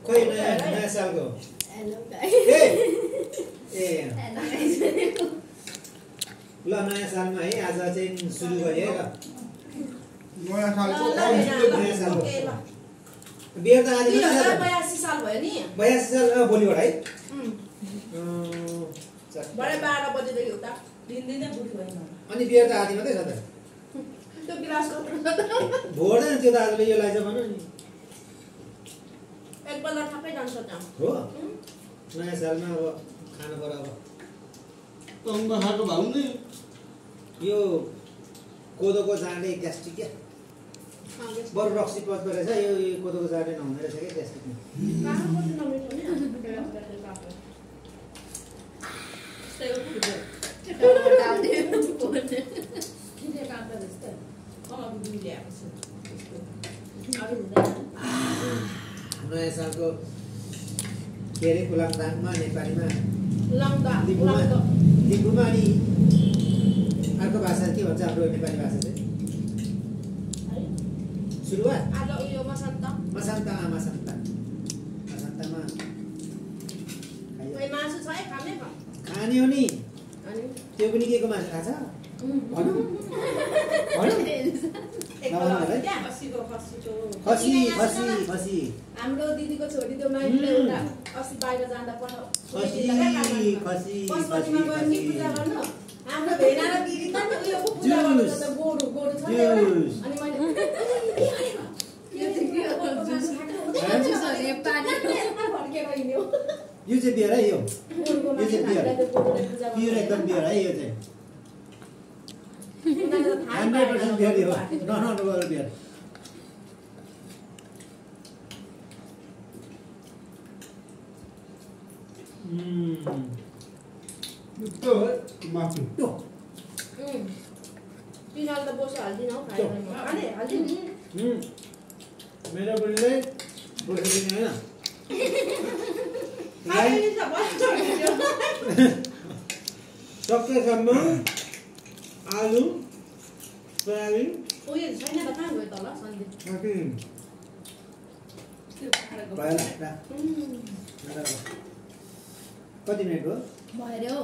खोइ नयाँ सालको ल नयाँ सालमा है आज चाहिँ सुरु गरे है नयाँ सालको नयाँ सालको बियर त आज 82 साल भयो नि 82 साल भोलिबाट है बडे 12 बजेदेखि उता दिनदिनै बुढी भयो अनि बियर त आधी मात्रै छ त त्यो गिलास कत्रो छ त भोर्दैन त्यो त आजले यो लाइज भन नि एकपल्ट ठ्याक्कै जान्छ त्यहाँ हो नयाँ सालमा अब खानु पर्यो अब तङ्ग खाएको भाउ नि यो कोदोको जाँडे ग्यास्ट्रिक क्या बरु रक्सी पच्दो रहेछ यो कोदोको जाँडे नहुँदो रहेछ क्या ग्यास्ट्रिक नयाँ सालको के अरे कुलाङदाङमा नेपालीमा लिम्बूमा अनि अर्को भाषा के भन्छ हाम्रो नेपाली भाषा चाहिँ सुरुवात मसान्तमा खाने हो नि त्यो पनि के को मासु थाहा छ खसी हाम्रो दिदीको छोरी त्यो माइतीले एउटा अस्ति बाहिर जाँदा हाम्रो भेना र दिदी त उयो पूजा गर्छ त गोरु छ अनि मैले यो चाहिँ बियर है यो चाहिँ बियर प्योर एकदम बियर है यो चाहिँ 100% बियर हो ननगर बियर त्यो माथि त्यो पिनाल त बोसो हाल्दिन हौ हाल्दिन मेरो बुढीले बोसिदिने होइन सकेसम्म आलु सोयाबिन उयो छैन त कहाँ गयो तल सन्देश कति मिनट हो भयो